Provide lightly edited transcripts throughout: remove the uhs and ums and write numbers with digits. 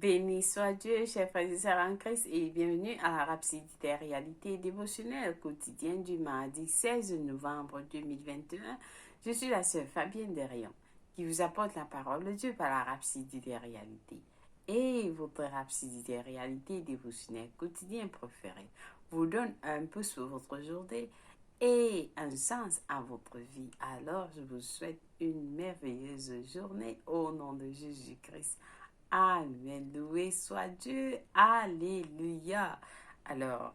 Béni soit Dieu, chers frères et sœurs en Christ, et bienvenue à la Rhapsodie des réalités dévotionnelles quotidienne du mardi 16 novembre 2021. Je suis la sœur Fabienne Derion, qui vous apporte la parole de Dieu par la Rhapsodie des réalités. Et votre Rhapsodie des réalités dévotionnelle quotidien préféré vous donne un peu sur votre journée et un sens à votre vie. Alors, je vous souhaite une merveilleuse journée au nom de Jésus-Christ. Amen. Loué soit Dieu. Alléluia. Alors,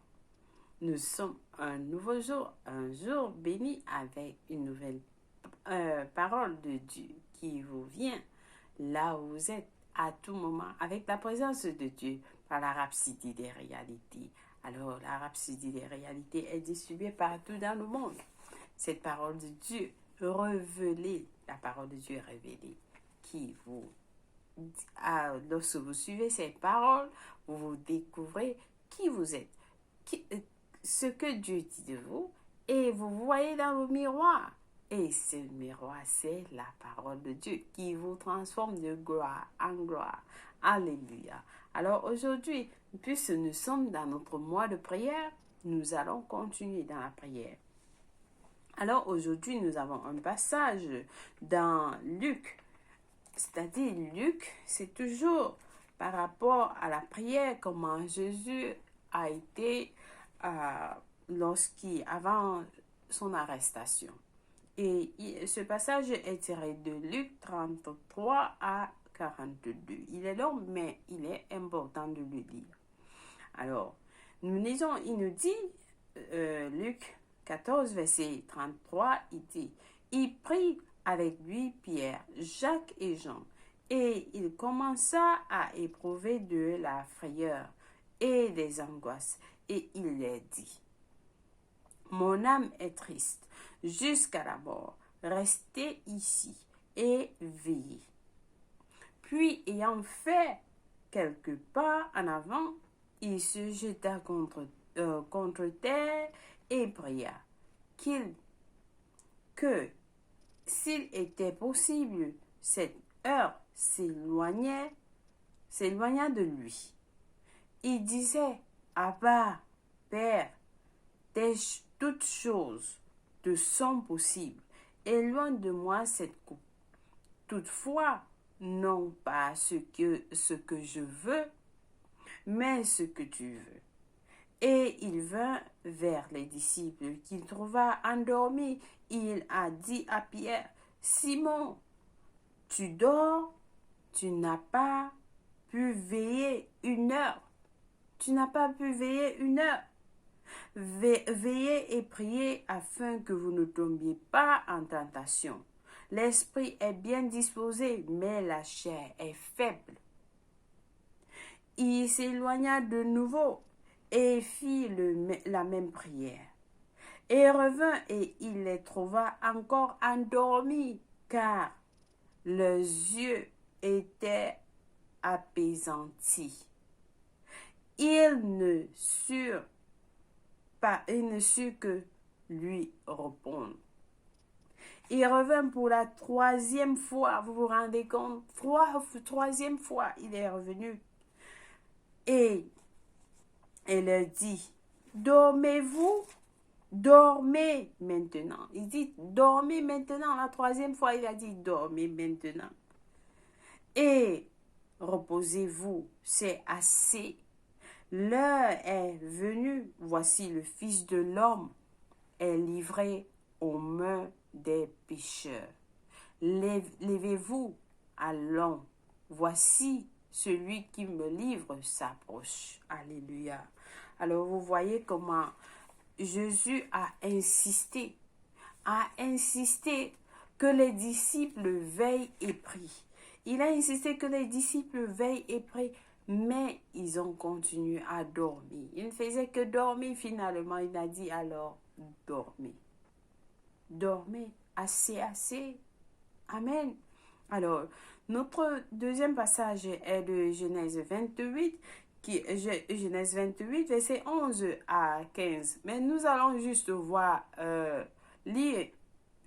nous sommes un nouveau jour, un jour béni avec une nouvelle parole de Dieu qui vous vient là où vous êtes à tout moment avec la présence de Dieu par la Rhapsodie des réalités. Alors, la Rhapsodie des réalités est distribuée partout dans le monde. Cette parole de Dieu révélée, la parole de Dieu révélée qui vous lorsque vous suivez ces paroles, vous découvrez qui vous êtes, ce que Dieu dit de vous, et vous voyez dans le miroir. Et ce miroir, c'est la parole de Dieu qui vous transforme de gloire en gloire. Alléluia. Alors aujourd'hui, puisque nous sommes dans notre mois de prière, nous allons continuer dans la prière. Alors aujourd'hui, nous avons un passage dans Luc. C'est-à-dire, Luc, c'est toujours par rapport à la prière, comment Jésus a été avant son arrestation. Et ce passage est tiré de Luc 33 à 42. Il est long, mais il est important de le lire. Alors, nous lisons, il nous dit, Luc 14, verset 33, il dit, « Il prie avec lui Pierre, Jacques et Jean, et il commença à éprouver de la frayeur et des angoisses, et il leur dit, « Mon âme est triste jusqu'à la mort, restez ici et veillez. » Puis, ayant fait quelques pas en avant, il se jeta contre terre et pria que s'il était possible, cette heure s'éloigna de lui. Il disait, « Abba, Père, toutes choses te sont possibles. Éloigne de moi cette coupe. Toutefois, non pas ce que je veux, mais ce que tu veux. » Et il vint vers les disciples qu'il trouva endormis. Il a dit à Pierre, « Simon, tu dors? Tu n'as pas pu veiller une heure? Tu n'as pas pu veiller une heure? Veillez et priez afin que vous ne tombiez pas en tentation. L'esprit est bien disposé, mais la chair est faible. » Il s'éloigna de nouveau et fit la même prière. Et revint et il les trouva encore endormis, car leurs yeux étaient apaisantis. Ils ne surent que lui répondre. Il revint pour la troisième fois, vous vous rendez compte, troisième fois il est revenu. Et il leur dit, « Dormez-vous? Dormez maintenant. » Il dit, « Dormez maintenant. » La troisième fois, il a dit, « Dormez maintenant. Et reposez-vous, c'est assez. L'heure est venue. Voici le Fils de l'homme est livré aux mains des pécheurs. Levez-vous, allons. Voici celui qui me livre s'approche. » Alléluia. Alors vous voyez comment Jésus a insisté que les disciples veillent et prient. Il a insisté que les disciples veillent et prient, mais ils ont continué à dormir. Ils ne faisaient que dormir. Finalement, il a dit alors, dormez. Dormez, assez. Amen. Alors, notre deuxième passage est de Genèse 28, Genèse 28, verset 11 à 15. Mais nous allons juste lire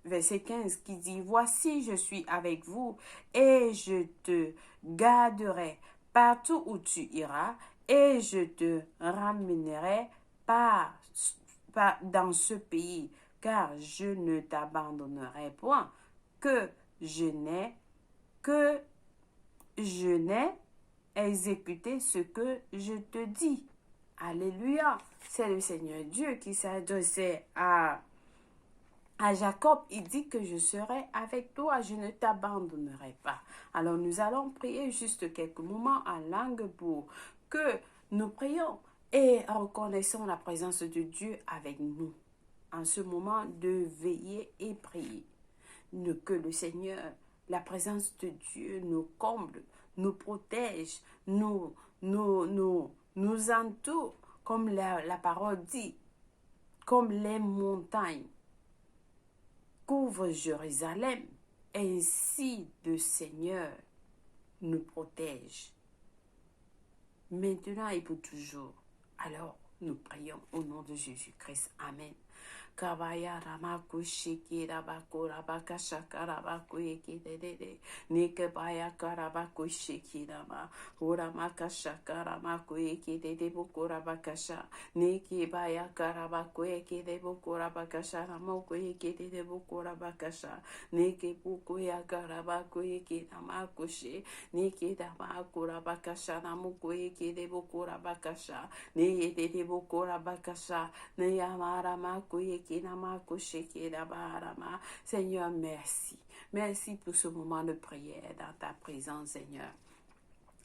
verset 15 qui dit, « Voici, je suis avec vous et je te garderai partout où tu iras, et je te ramènerai dans ce pays, car je ne t'abandonnerai point, que je n'ai que je n'ai exécuté ce que je te dis. Alléluia. C'est le Seigneur Dieu qui s'adressait à Jacob. Il dit que je serai avec toi, je ne t'abandonnerai pas. Alors nous allons prier juste quelques moments en langue pour que nous prions et reconnaissons la présence de Dieu avec nous en ce moment de veiller et prier. Que le Seigneur, la présence de Dieu nous comble, nous protège, nous entoure, comme la parole dit, comme les montagnes couvrent Jérusalem, ainsi le Seigneur nous protège, maintenant et pour toujours. Alors, nous prions au nom de Jésus-Christ. Amen. Kabaya ramaku shiki rabaku rabaka shakarabaku ekidede nikebaya karabaku shiki rama uramaka shakaramaku ekidede bukurabakasha nikebaya karabaku ekidede bukurabakasha ramoku ekidede bukurabakasha nikebuku ya karabaku ekidamaku shi nikidamaku rabakasha ramoku ekidede bukurabakasha nikidede bukurabakasha niyamaramaku Seigneur, merci. Merci pour ce moment de prière dans ta présence, Seigneur.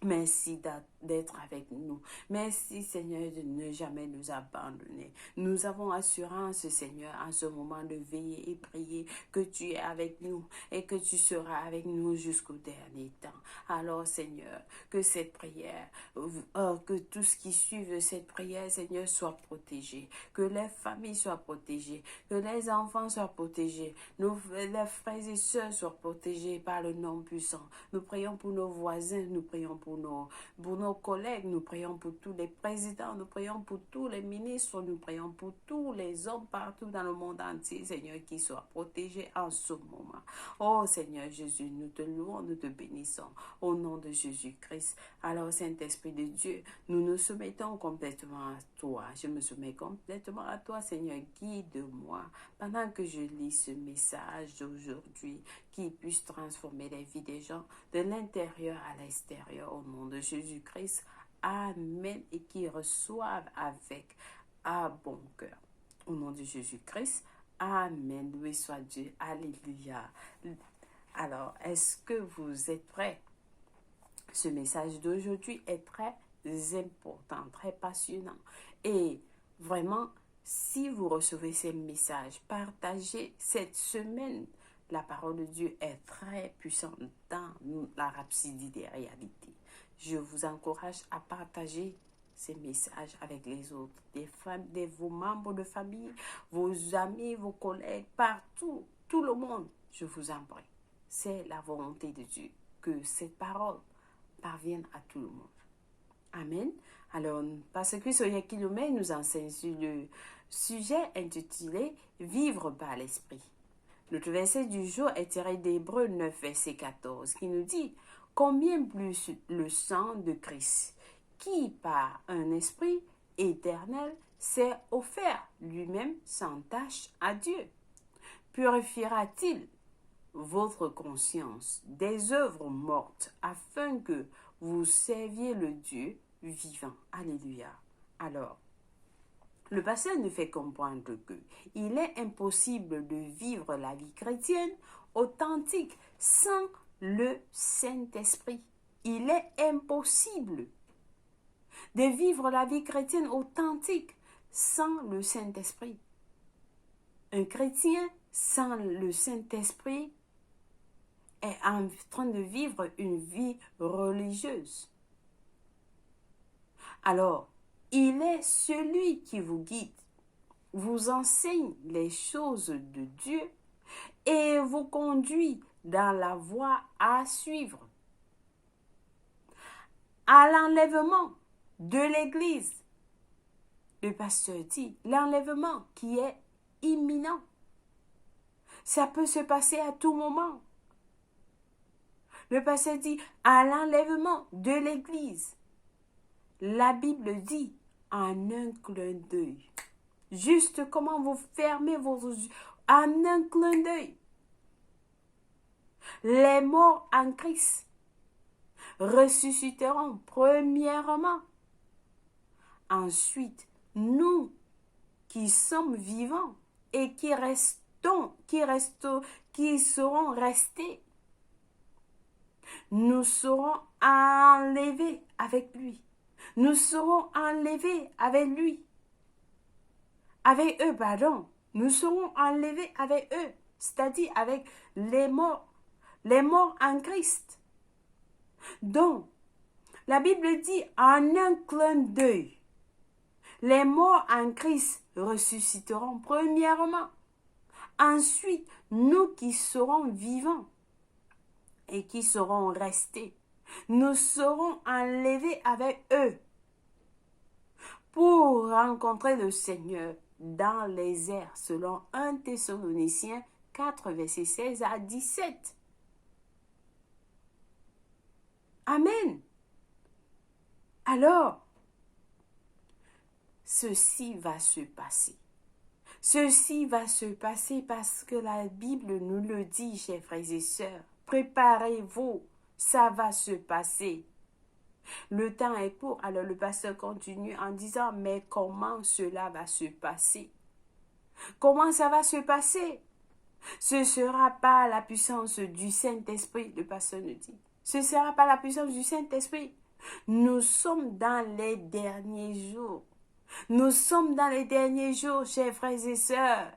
Merci d'être avec nous. Merci, Seigneur, de ne jamais nous abandonner. Nous avons assurance, Seigneur, en ce moment de veiller et prier que tu es avec nous et que tu seras avec nous jusqu'au dernier temps. Alors, Seigneur, que cette prière, que tout ce qui suit cette prière, Seigneur, soit protégé. Que les familles soient protégées. Que les enfants soient protégés. Les frères et sœurs soient protégés par le nom puissant. Nous prions pour nos voisins. Nous prions pour nos collègues, nous prions pour tous les présidents, nous prions pour tous les ministres, nous prions pour tous les hommes partout dans le monde entier, Seigneur, qui soient protégés en ce moment. Oh Seigneur Jésus, nous te louons, nous te bénissons au nom de Jésus-Christ. Alors Saint-Esprit de Dieu, nous nous soumettons complètement à toi. Je me soumets complètement à toi, Seigneur, guide-moi pendant que je lis ce message d'aujourd'hui qui puisse transformer les vies des gens de l'intérieur à l'extérieur au nom de Jésus-Christ. Amen. Et qui reçoivent avec un bon cœur. Au nom de Jésus-Christ. Amen. Loué soit Dieu. Alléluia. Alors, est-ce que vous êtes prêts? Ce message d'aujourd'hui est très important, très passionnant. Et vraiment, si vous recevez ces messages, partagez cette semaine. La parole de Dieu est très puissante dans la rhapsodie des réalités. Je vous encourage à partager ces messages avec les autres, vos membres de famille, vos amis, vos collègues, partout, tout le monde. Je vous en prie. C'est la volonté de Dieu que cette parole parvienne à tout le monde. Amen. Alors, parce que sur Yakilomé nous enseigne sur le sujet intitulé « Vivre par l'esprit ». Notre verset du jour est tiré d'Hébreux 9, verset 14, qui nous dit « Combien plus le sang de Christ, qui par un esprit éternel s'est offert lui-même sans tache à Dieu, purifiera-t-il votre conscience des œuvres mortes afin que vous serviez le Dieu vivant. » Alléluia. Alors, le pasteur nous fait comprendre que il est impossible de vivre la vie chrétienne authentique sans le Saint-Esprit. Il est impossible de vivre la vie chrétienne authentique sans le Saint-Esprit. Un chrétien sans le Saint-Esprit est en train de vivre une vie religieuse. Alors, il est celui qui vous guide, vous enseigne les choses de Dieu et vous conduit dans la voie à suivre. À l'enlèvement de l'Église, le pasteur dit, l'enlèvement qui est imminent. Ça peut se passer à tout moment. Le passé dit à l'enlèvement de l'Église. La Bible dit en un clin d'œil. Juste comment vous fermez vos yeux en un clin d'œil. Les morts en Christ ressusciteront premièrement. Ensuite, nous qui sommes vivants et qui seront restés, nous serons enlevés avec lui. Nous serons enlevés avec lui. Avec eux, pardon. Nous serons enlevés avec eux, c'est-à-dire avec les morts en Christ. Donc, la Bible dit en un clin d'œil, les morts en Christ ressusciteront premièrement. Ensuite, nous qui serons vivants et qui serons restés, nous serons enlevés avec eux pour rencontrer le Seigneur dans les airs, selon 1 Thessaloniciens 4, versets 16 à 17. Amen. Alors, ceci va se passer. Ceci va se passer parce que la Bible nous le dit, chers frères et sœurs. Préparez-vous, ça va se passer. Le temps est court, alors le pasteur continue en disant, mais comment cela va se passer? Comment ça va se passer? Ce ne sera pas la puissance du Saint-Esprit, le pasteur nous dit. Ce ne sera pas la puissance du Saint-Esprit. Nous sommes dans les derniers jours. Nous sommes dans les derniers jours, chers frères et sœurs.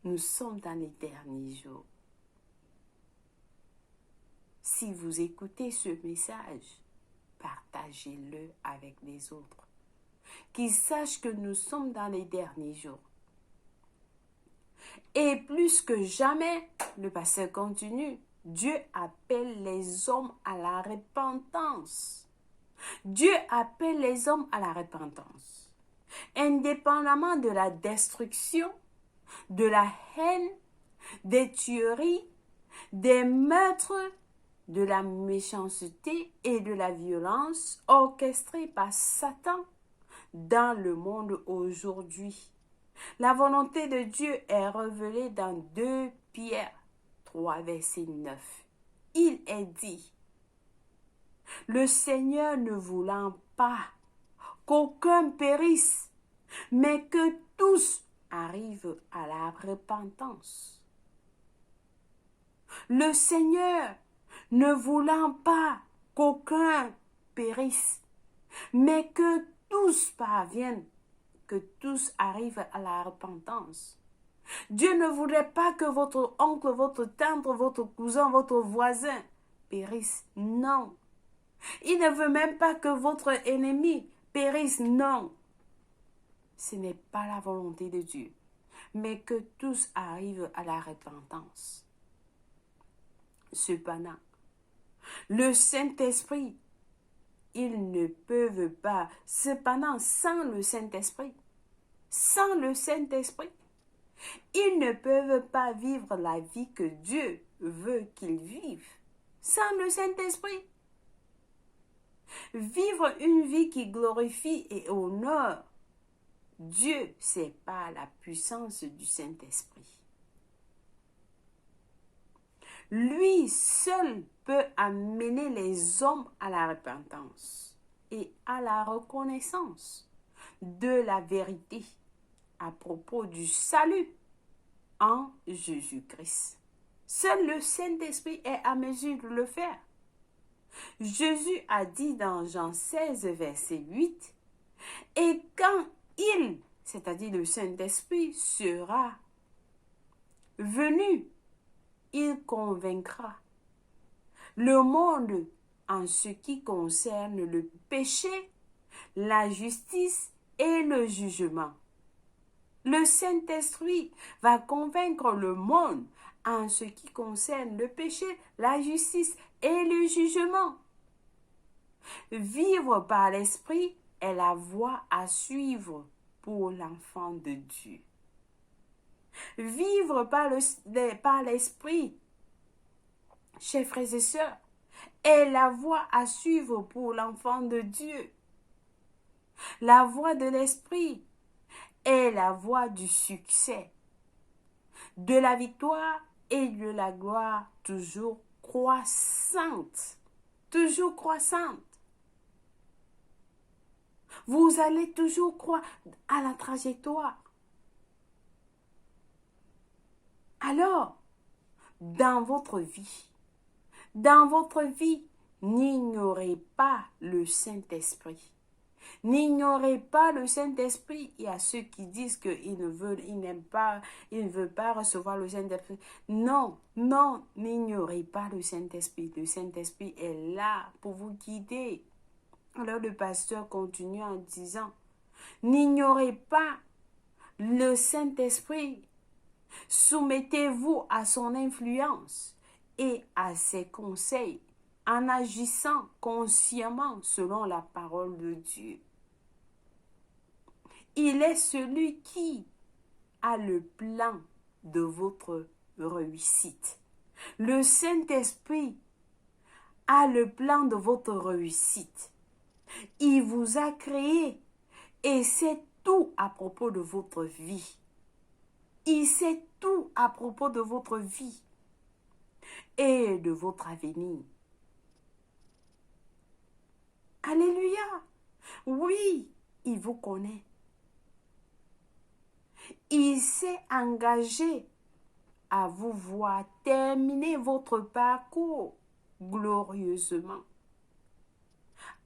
Nous sommes dans les derniers jours. Si vous écoutez ce message, partagez-le avec les autres. Qu'ils sachent que nous sommes dans les derniers jours. Et plus que jamais, le pasteur continue, Dieu appelle les hommes à la repentance. Dieu appelle les hommes à la repentance. Indépendamment de la destruction, de la haine, des tueries, des meurtres, de la méchanceté et de la violence orchestrées par Satan dans le monde aujourd'hui. La volonté de Dieu est révélée dans 2 Pierre 3, verset 9. Il est dit, le Seigneur ne voulant pas qu'aucun périsse, mais que tous arrivent à la repentance. Le Seigneur ne voulant pas qu'aucun périsse, mais que tous parviennent, que tous arrivent à la repentance. Dieu ne voudrait pas que votre oncle, votre tante, votre cousin, votre voisin périsse. Non. Il ne veut même pas que votre ennemi périsse. Non. Ce n'est pas la volonté de Dieu, mais que tous arrivent à la repentance. Cependant, le Saint-Esprit, ils ne peuvent pas, cependant, sans le Saint-Esprit, ils ne peuvent pas vivre la vie que Dieu veut qu'ils vivent. Sans le Saint-Esprit. Vivre une vie qui glorifie et honore Dieu, c'est pas la puissance du Saint-Esprit. Lui seul peut amener les hommes à la repentance et à la reconnaissance de la vérité à propos du salut en Jésus-Christ. Seul le Saint-Esprit est à mesure de le faire. Jésus a dit dans Jean 16, verset 8, « Et quand il, c'est-à-dire le Saint-Esprit, sera venu, il convaincra le monde en ce qui concerne le péché, la justice et le jugement. » Le Saint-Esprit va convaincre le monde en ce qui concerne le péché, la justice et le jugement. Vivre par l'Esprit est la voie à suivre pour l'enfant de Dieu. Vivre par l'Esprit, chers frères et sœurs, est la voie à suivre pour l'enfant de Dieu. La voie de l'esprit est la voie du succès, de la victoire et de la gloire toujours croissante. Toujours croissante. Vous allez toujours croire à la trajectoire. Alors, dans votre vie, n'ignorez pas le Saint-Esprit. N'ignorez pas le Saint-Esprit. Il y a ceux qui disent qu'ils n'aiment pas, ils ne veulent pas recevoir le Saint-Esprit. Non, non, n'ignorez pas le Saint-Esprit. Le Saint-Esprit est là pour vous guider. Alors le pasteur continue en disant, n'ignorez pas le Saint-Esprit. Soumettez-vous à son influence et à ses conseils en agissant consciemment selon la parole de Dieu. Il est celui qui a le plan de votre réussite. Le Saint-Esprit a le plan de votre réussite. Il vous a créé et sait tout à propos de votre vie. Il sait tout à propos de votre vie et de votre avenir. Alléluia! Oui, il vous connaît. Il s'est engagé à vous voir terminer votre parcours glorieusement,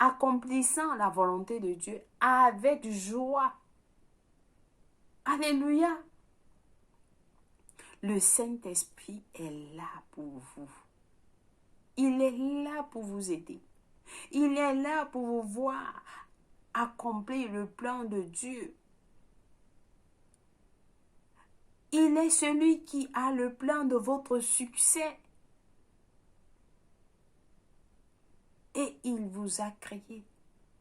accomplissant la volonté de Dieu avec joie. Alléluia! Le Saint-Esprit est là pour vous. Il est là pour vous aider. Il est là pour vous voir accomplir le plan de Dieu. Il est celui qui a le plan de votre succès. Et il vous a créé.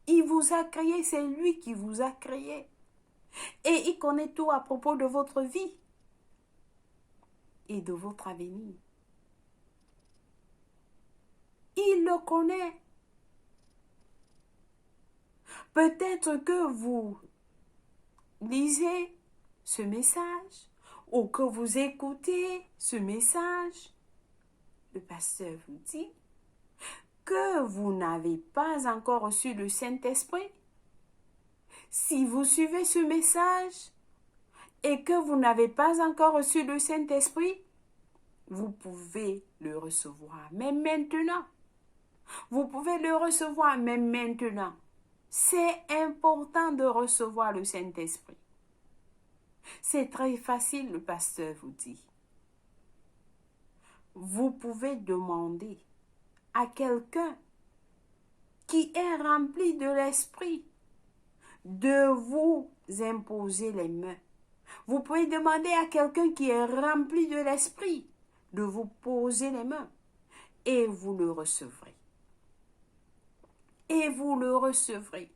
Il vous a créé, c'est lui qui vous a créé. Et il connaît tout à propos de votre vie et de votre avenir. Il le connaît. Peut-être que vous lisez ce message ou que vous écoutez ce message. Le pasteur vous dit que vous n'avez pas encore reçu le Saint-Esprit. Si vous suivez ce message et que vous n'avez pas encore reçu le Saint-Esprit, vous pouvez le recevoir, même maintenant. Vous pouvez le recevoir, même maintenant. C'est important de recevoir le Saint-Esprit. C'est très facile, le pasteur vous dit. Vous pouvez demander à quelqu'un qui est rempli de l'Esprit de vous imposer les mains. Vous pouvez demander à quelqu'un qui est rempli de l'Esprit de vous poser les mains et vous le recevrez. Et vous le recevrez.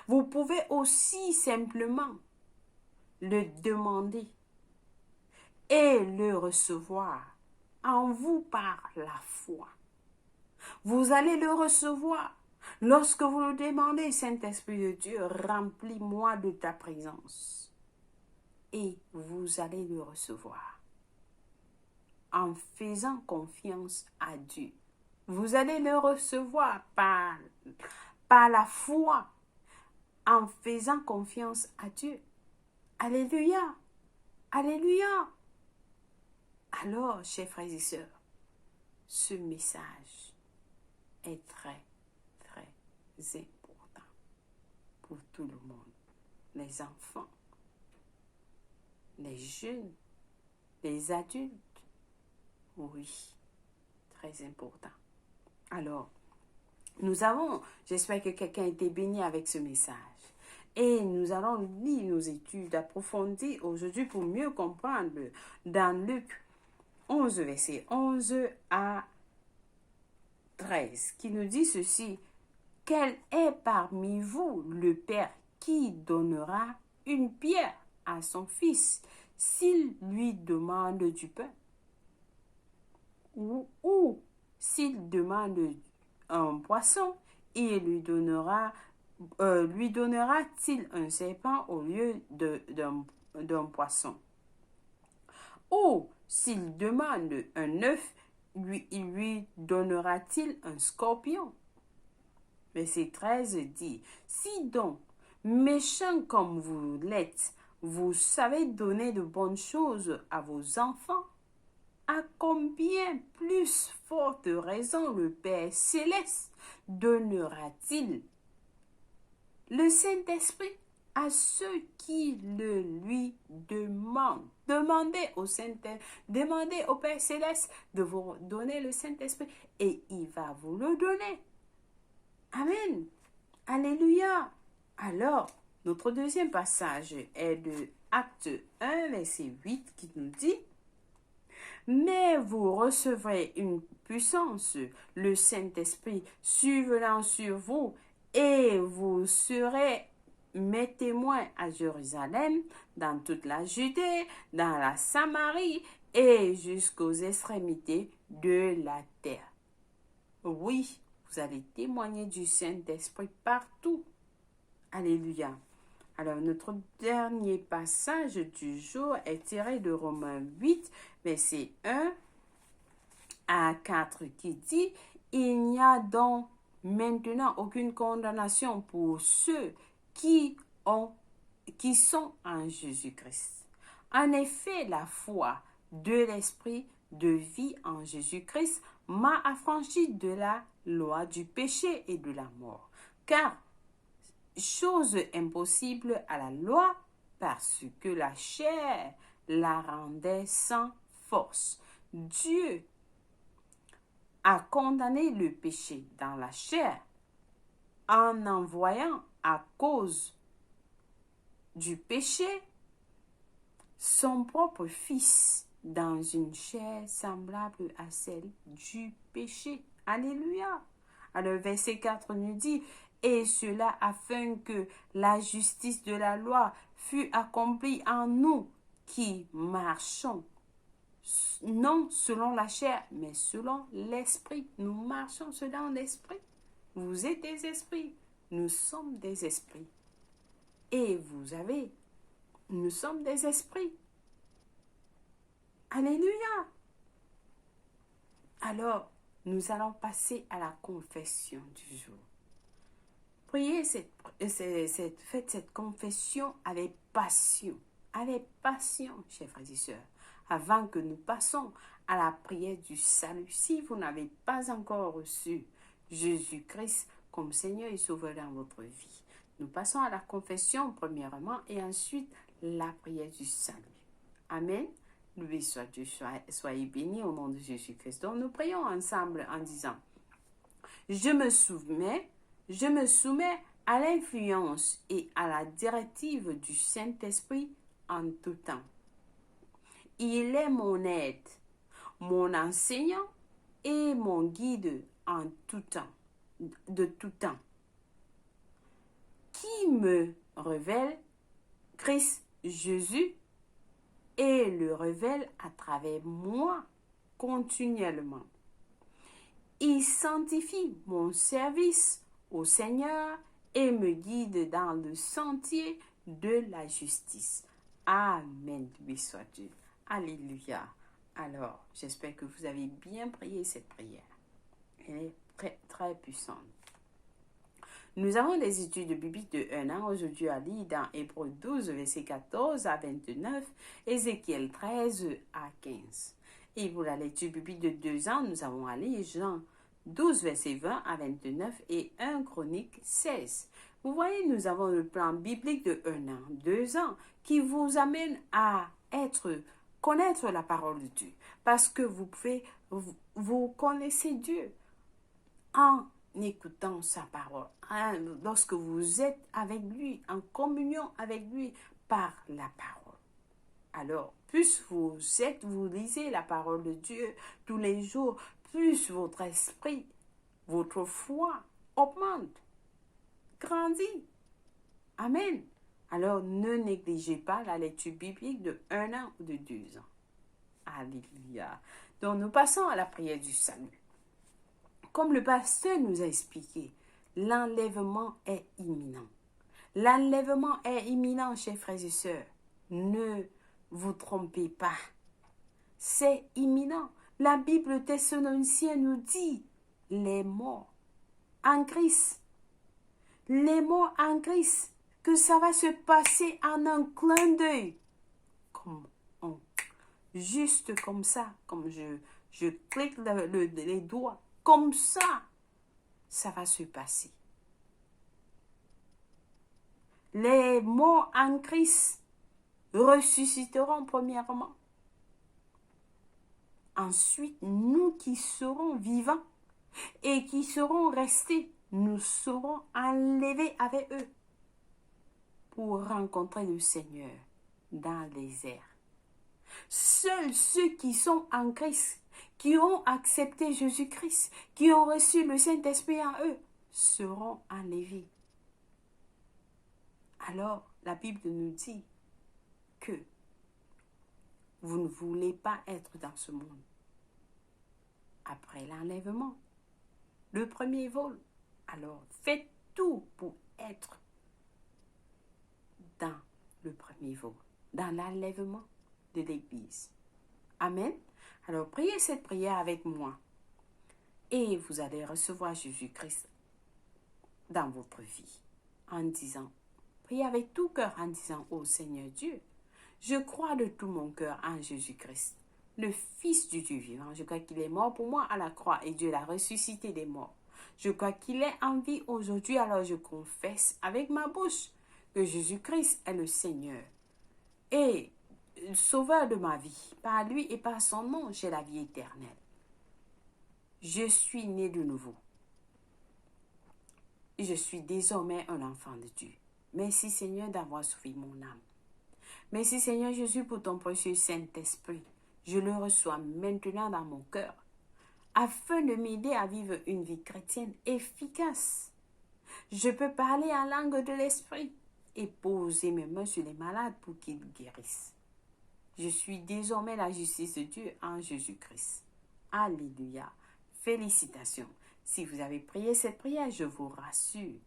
Vous pouvez aussi simplement le demander et le recevoir en vous par la foi. Vous allez le recevoir lorsque vous le demandez, Saint-Esprit de Dieu, remplis-moi de ta présence. Et vous allez le recevoir en faisant confiance à Dieu. Vous allez le recevoir par la foi, en faisant confiance à Dieu. Alléluia! Alléluia! Alors, chers frères et sœurs, ce message est très, très important pour tout le monde. Les enfants, les jeunes, les adultes. Oui, très important. Alors, j'espère que quelqu'un a été béni avec ce message. Et nous allons lire nos études approfondies aujourd'hui pour mieux comprendre dans Luc 11, verset 11 à 13, qui nous dit ceci. Quel est parmi vous le père qui donnera une pierre à son fils s'il lui demande du pain? ou s'il demande un poisson, il lui donnera-t-il un serpent au lieu d'un poisson? Ou s'il demande un œuf, il lui donnera-t-il un scorpion? Verset 13 dit, si donc, méchants comme vous l'êtes, vous savez donner de bonnes choses à vos enfants, à combien plus forte raison le Père céleste donnera-t-il le Saint-Esprit à ceux qui le lui demandent? Demandez au Père céleste de vous donner le Saint-Esprit et il va vous le donner. Amen. Alléluia. Alors, notre deuxième passage est de Acte 1, verset 8 qui nous dit, mais vous recevrez une puissance, le Saint-Esprit survenant sur vous, et vous serez mes témoins à Jérusalem, dans toute la Judée, dans la Samarie et jusqu'aux extrémités de la terre. Oui, vous allez témoigner du Saint-Esprit partout. Alléluia. Alors, notre dernier passage du jour est tiré de Romains 8, verset 1 à 4, qui dit, il n'y a donc maintenant aucune condamnation pour ceux qui sont en Jésus-Christ. En effet, la foi de l'esprit de vie en Jésus-Christ m'a affranchi de la loi du péché et de la mort. Car chose impossible à la loi, parce que la chair la rendait sans force. Dieu a condamné le péché dans la chair en envoyant à cause du péché son propre fils dans une chair semblable à celle du péché. Alléluia. Alors verset 4 nous dit, et cela afin que la justice de la loi fût accomplie en nous qui marchons, non selon la chair, mais selon l'esprit. Nous marchons selon l'esprit. Vous êtes des esprits, nous sommes des esprits. Et nous sommes des esprits. Alléluia. Alors, nous allons passer à la confession du jour. Faites cette confession avec passion, chers frères et sœurs, avant que nous passions à la prière du salut. Si vous n'avez pas encore reçu Jésus-Christ comme Seigneur et Sauveur dans votre vie, nous passons à la confession premièrement et ensuite la prière du salut. Amen. Loué soit Dieu, soyez bénis au nom de Jésus-Christ. Donc nous prions ensemble en disant, je me soumets à l'influence et à la directive du Saint-Esprit en tout temps. Il est mon aide, mon enseignant et mon guide en tout temps, de tout temps, qui me révèle Christ Jésus et le révèle à travers moi continuellement. Il sanctifie mon service au Seigneur et me guide dans le sentier de la justice. Amen. Loué soit Dieu. Alléluia. Alors, j'espère que vous avez bien prié cette prière. Elle est très, très puissante. Nous avons des études bibliques de 1 an aujourd'hui à lire dans Hébreux 12, verset 14 à 29, Ézéchiel 13 à 15. Et pour la lecture biblique de 2 ans, nous avons à lire Jean 12, verset 20 à 29 et 1 Chronique 16. Vous voyez, nous avons le plan biblique de 1 an, 2 ans, qui vous amène à connaître la parole de Dieu. Parce que vous connaissez Dieu en écoutant sa parole, lorsque vous êtes avec lui, en communion avec lui par la parole. Alors, plus vous lisez la parole de Dieu tous les jours, plus votre esprit, votre foi augmente, grandit. Amen. Alors, ne négligez pas la lecture biblique de 1 an ou de 2 ans. Alléluia. Donc nous passons à la prière du salut. Comme le pasteur nous a expliqué, l'enlèvement est imminent. L'enlèvement est imminent, chers frères et sœurs. Ne vous trompez pas. C'est imminent. La Bible thessalonicienne nous dit les morts en Christ. Les morts en Christ. Que ça va se passer en un clin d'œil. Juste comme ça. Comme je clique les doigts. Comme ça. Ça va se passer. Les morts en Christ ressusciteront premièrement. Ensuite, nous qui serons vivants et qui serons restés, nous serons enlevés avec eux pour rencontrer le Seigneur dans les airs. Seuls ceux qui sont en Christ, qui ont accepté Jésus-Christ, qui ont reçu le Saint-Esprit en eux, seront enlevés. Alors, la Bible nous dit que vous ne voulez pas être dans ce monde. Après l'enlèvement, le premier vol, alors faites tout pour être dans le premier vol, dans l'enlèvement de l'Église. Amen. Alors priez cette prière avec moi et vous allez recevoir Jésus-Christ dans votre vie en disant, priez avec tout cœur en disant, ô Seigneur Dieu, je crois de tout mon cœur en Jésus-Christ, le Fils du Dieu vivant. Je crois qu'il est mort pour moi à la croix et Dieu l'a ressuscité des morts. Je crois qu'il est en vie aujourd'hui, alors je confesse avec ma bouche que Jésus-Christ est le Seigneur et le Sauveur de ma vie. Par lui et par son nom, j'ai la vie éternelle. Je suis né de nouveau. Je suis désormais un enfant de Dieu. Merci Seigneur d'avoir sauvé mon âme. Merci Seigneur Jésus pour ton précieux Saint-Esprit. Je le reçois maintenant dans mon cœur afin de m'aider à vivre une vie chrétienne efficace. Je peux parler en langue de l'Esprit et poser mes mains sur les malades pour qu'ils guérissent. Je suis désormais la justice de Dieu en Jésus-Christ. Alléluia. Félicitations. Si vous avez prié cette prière, je vous rassure.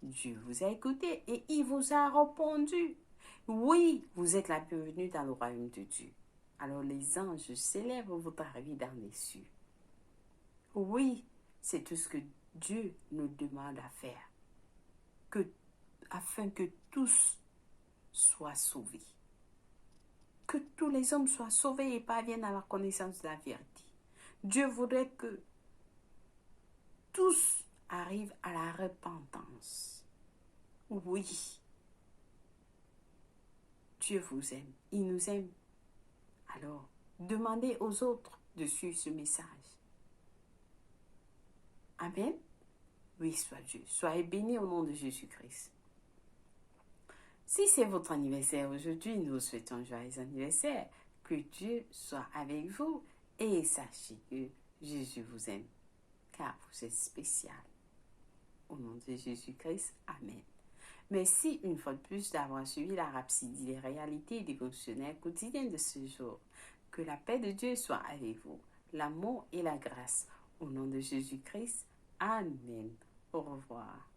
Dieu vous a écouté et il vous a répondu. Oui, vous êtes la bienvenue dans le royaume de Dieu. Alors les anges célèbrent votre arrivée dans les cieux. Oui, c'est tout ce que Dieu nous demande à faire, afin que tous soient sauvés. Que tous les hommes soient sauvés et parviennent à la connaissance de la vérité. Dieu voudrait que tous arrivent à la repentance. Oui, Dieu vous aime, il nous aime. Alors, demandez aux autres de suivre ce message. Amen. Oui, soit Dieu. Soyez bénis au nom de Jésus-Christ. Si c'est votre anniversaire aujourd'hui, nous vous souhaitons un joyeux anniversaire. Que Dieu soit avec vous et sachez que Jésus vous aime, car vous êtes spécial. Au nom de Jésus-Christ, Amen. Merci une fois de plus d'avoir suivi la rhapsodie des réalités dévotionnelles quotidiennes de ce jour. Que la paix de Dieu soit avec vous, l'amour et la grâce. Au nom de Jésus-Christ, Amen. Au revoir.